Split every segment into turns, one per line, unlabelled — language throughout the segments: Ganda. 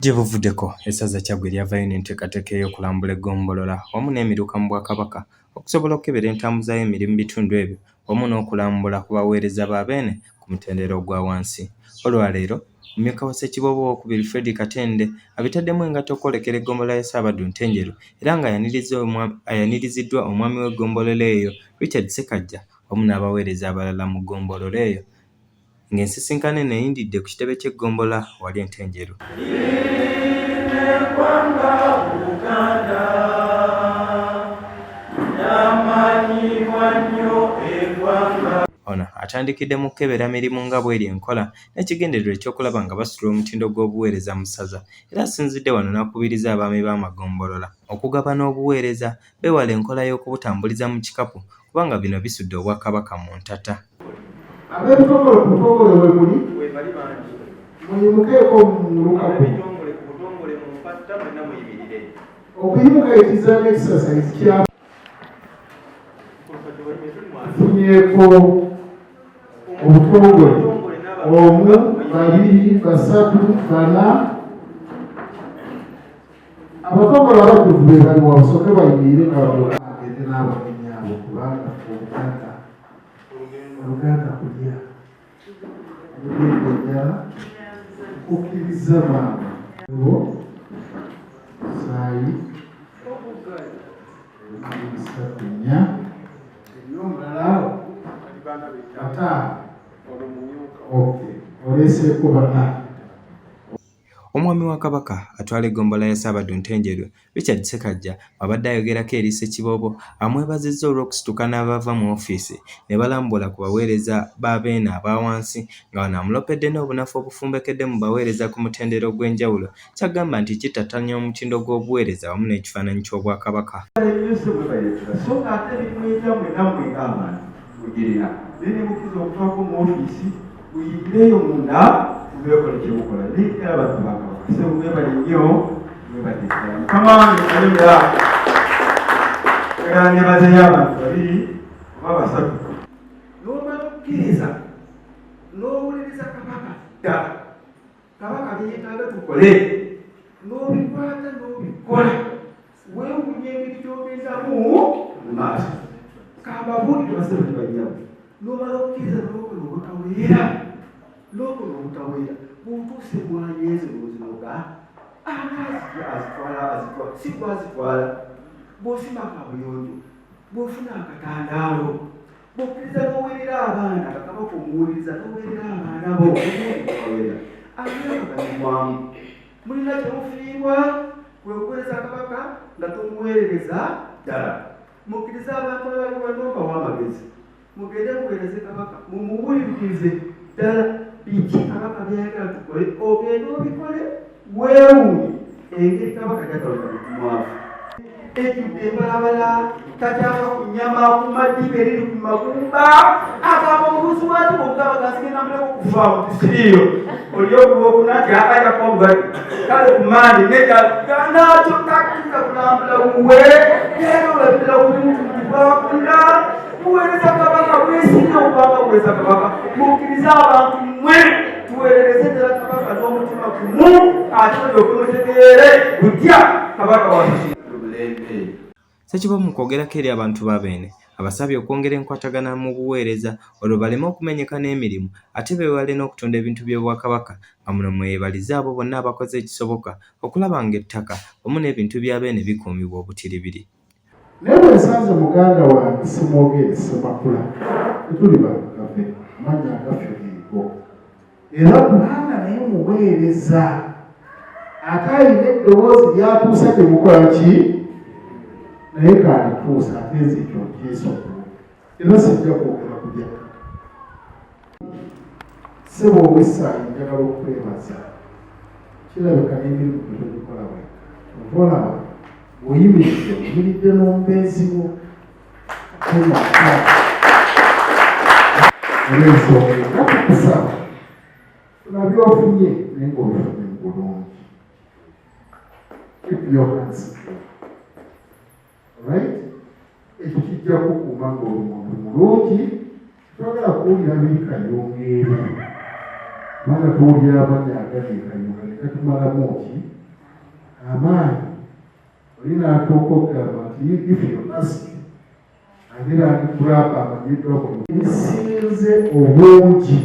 Gye buvuddeko essaza Kyaggwe lyavaayo n'enteekateeka ey'okulambula eggombolola wamu n'emiruka mu Bwakabaka okusobola okukebera entambuza y'emirimu mu bitundu ebyo wamu n'okulambula ku baweereza ba Beene ku mutendera ogwa wansi. Olwaleero omumyuka wa Ssekiboobo II Fred Katende abitaddemu engatto okwolekera eggombolola ya Ssaabaddu Ntenjeru era ng'ayaniriziddwa omwami w'eggombolola eyo Richard Ssekajja wamu n'abaweereza abalala mu ggombolola eyo ng'ensisinkano eno eyindidde ku kitebe ky'eggombolola wali Ntenjeru. Ono atandikidde mu kukebera mirimu nga bw'eri enkola n'ekigendererwa ekyokulaba nga basitula omutindo gw'obuweereza mu ssaza era asinzidde wano n'akubiriza abaami b'amagombolola okugabana obuweereza beewala enkola y'okubutambuliza mu kikapu kubanga bino bisudde Obwakabaka mu ntata.
Ab'ebitongole ku butongole we muli muyimukeeko mulukaku okuyimuka ekizana exercise kya funyeeko obutongole omu babiri basatu bana abatongole abatuufu be bali wabusooke bayimirire nga bagende n'abagenyaabo kubanga Oluganda kulya olugendera kukkiriza maama saayi satunya ebyomulala ata oleeseeko bana.
Omwami wa Kabaka atwala eggombolola ya Ssaabaddu Ntenjeru Richard Ssekajja abadde ayogerako eri Ssekiboobo amwebazizza olw'okusituka n'abava mu ofiisi ne balambula ku baweereza ba Beene aba wansi nga wano amulopedde n'obunafu obufumbekedde mu baweereza ku mutendera ogw'enjawulo ky'agamba nti kittattanya omutindo gw'obuweereza wamu n'ekifaananyi ky'Obwakabaka.
Uyigireyo munda ubekola kyebukola nikira abantu bakabaka se ubebale nnyo ubebadekera mukamange ayogera egane bazeyo abantu babiri oba basatu n'omala okukkiriza n'owuliriza kabaka ddala kabaka byeyeetaaga tukole n'obikwata n'obikola weewunya engeri gy'ogendamu mu maaso kababuulire basebe tebanyawo n'omala okukkiriza n'okola obutaweera n'okola obutaweera bw'otuuse mwanyeeze n'ozinoga amazzi azitwala si gwazitwala bw'osima akabuyonjo bw'ofuna akatandaalo bw'okkiriza n'oweerera abaana kakabaka omuwuliriza n'oweerera abaana bo oweera ayakaganyibwamu mulina kyemufiibwa kwekuweereza kabaka nga tomuweerereza ddala mukkiriza abantu abali wanoba w'amagezi mugende muweereze kabaka mumuwulirize ddala biki kabaka byayagala tukole ogende obikole weewuunye engeri kabaka gyataloka mukumwavu ejjudde embalabala takyava ku nnyama ku maddiba eriri ku magumba agamba obuuzi bwati bwomugaba gasigenda muleko kufaamu tisiriyo oli okulwokuna gyakajako obulwadde kale ku mandi neganakyo takkiriza kulambula wuwe era olabirira kulimutubakunda tuweereza kabaka bwesinga okubanga buweereza kabaka mukkiriza abantu mmwe tuweerereze ddala kabaka n'omutima gumu ate olyokemutegeere gutya kabaka wasusuumulembe.
Ssekiboobo mu kwogerako eri abantu ba Beene abasabye okwongera enkwatagana mu buweereza olwo baleme okumenyeka n'emirimu ate beewale n'okutunda ebintu by'Obwakabaka nga muno mweyebalize abo bonna abakoze ekisoboka okulaba ng'ettaka wamu n'ebintu bya Beene bikuumibwa obutiribiri.
Naye bwe nsanze muganda wange Simwogere Semakula tetuli bagaffe amanya agaffe geego era kubanga naye muweereza ate alina eddoboozi lyatuusa temukola ki naye kaalituusa ate nze ekyo nkyesobola era sijja kwogera kujya ssebo ow'essaayi njagala okwebaza kirabika n'emirimu gyetogikola weka olaba oyimiridde n'omubeezi wo olw'ensonga okukusaba tunabyofunye naye ng'obifunye mu bulungi ebyokansi right ekyo kijja kukuuma ng'oli muntu mulungi twagala kuwulira bikayongeere kubanga tuwulira amannya agali ekayonga ne gatumalamu ki amaanyi oli n'atuuka okugamba nti if you ask agira ati kulapa amanyiddwa ku bisinze obungi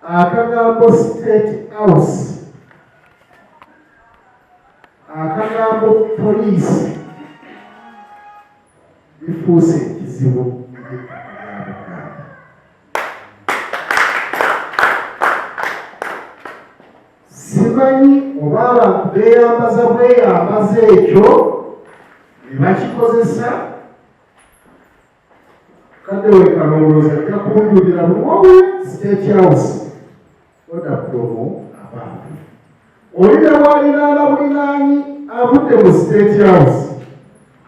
akagambo state house akagambo poliisi bifuuse ekizibu simanyi oba abantu beeyambaza bweyambaza ekyo ne bakikozesa kadde wekalowooza ajja kunjulira luwowe state house odakudomo abantu olina bwalinaana bulinaanyi avudde mu state house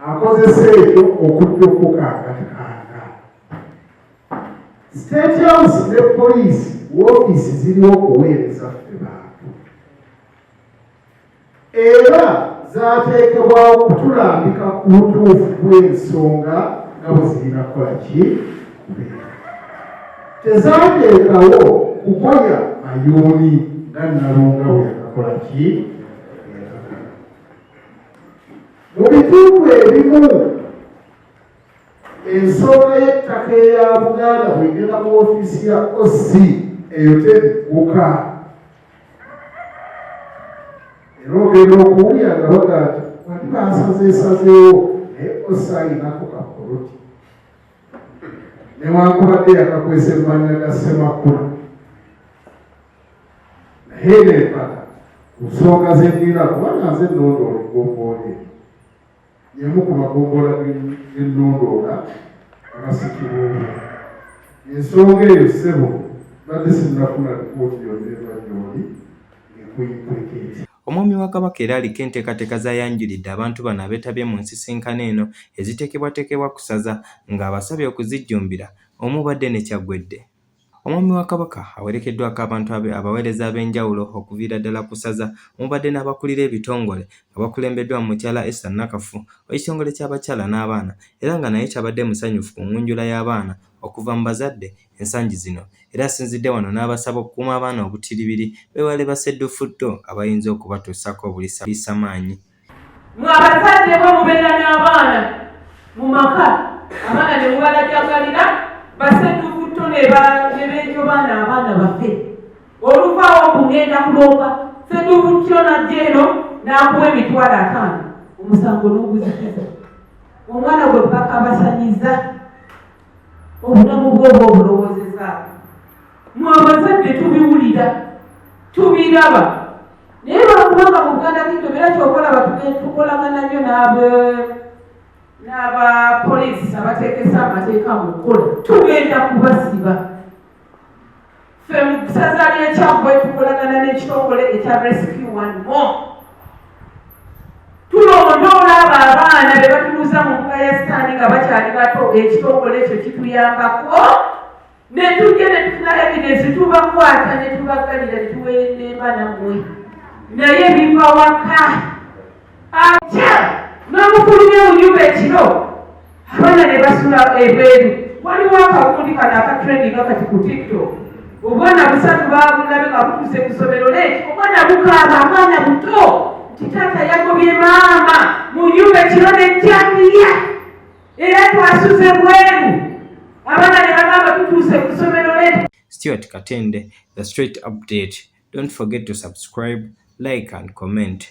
akozesa ekyo okujjukukangatikanga state house ne poliisi woofiisi ziriwo okuweereza ffe bantu era zaateekebwawo kutulambika ku butuufu bw'ensonga nga bwe zirina kukola ki tezaateekawo kukoya mayuuni nga Nnalunga bwe yakakola ki mu bitundu ebimu ensonga y'ettaka eya Buganda bw'egenda mu woofiisi ya OC eyo terigguka era ogenda okuwulira nga baga nti wali bansazeesazeewo naye OC ayinako kapoloti newankubadde yakakwesa emmanya ga Ssemakula naye neepaka ku nsonga z'ennina kubanga nze ennondoola eggomboole yemu ku magombola g'ennondoola agasikibwamu ensonga eyo ssebo badde sinnafuna lipooti yonna eva gy'oli ekuyimpuliketi.
Omwami wa Kabaka era aliko enteekateeka z'ayanjulidde abantu bano abeetabye mu nsisinkano eno eziteekebwateekebwa ku ssaza ng'abasabye okuzijjumbira omubadde ne Kyaggwedde. Omwami wa Kabaka awerekeddwako abantu abaweereza ab'enjawulo okuviira ddala ku ssaza omubadde n'abakulira ebitongole nga bakulembeddwa mu mukyala Esther Nakafu w'ekitongole ky'abakyala n'abaana era nga naye kyabadde musanyufu ku ngunjula y'abaana okuva mu bazadde ensangi zino era asinzidde wano n'abasaba okukuuma abaana obutiribiri beewale basseddufutto abayinza okubatuusako obuliisamaanyi.
Mwe abazadde bwe mubeera n'abaana mu maka abaana ne mubalajagalira basseddufutto ne b'ekyo baana abaana baffe oluvaawo okugenda kuloopa sseddufutto najja eno n'akuwa emitwalo 5 omusango n'oguzikiza omwana gwe paka abasanyiza obulamu bw'oba obulowoozezaawo. Mwe abazadde tubiwulira tubiraba naye lwakubanga mu Buganda kitobeera kyokolaba tukolagana nnyo n'abapoliisi abateekesa amateeka mu nkola tugenda kubasiba. Ffe mu ssaza ly'e Kyaggwe tukolagana n'ekitongole ekya Rescue One More tulondoola abo abaana be batuuza mu mbuga ya Sitaani nga bakyali bato ekitongole ekyo kituyambako ne tujja ne tufuna evidensi tubakwata ne tubagalira ne tuweeremba nammwe naye biva waka atya n'omufulumya mu nyumba ekiro abaana ne basula ebweru. Waliwo akawundi kano akatrendinga kati ku TikTok obwana busatu babulabe nga butuuse ku ssomero leeti obwana bukaaba abaana buto titaata yagobye maama mu nyumba ekiro nejjambiya era twasuze bweru abaana ne bagamba tutuuse ku ssomero leeti.
Stuart Katende, The Straight Update. Don't forget to subscribe, like and comment.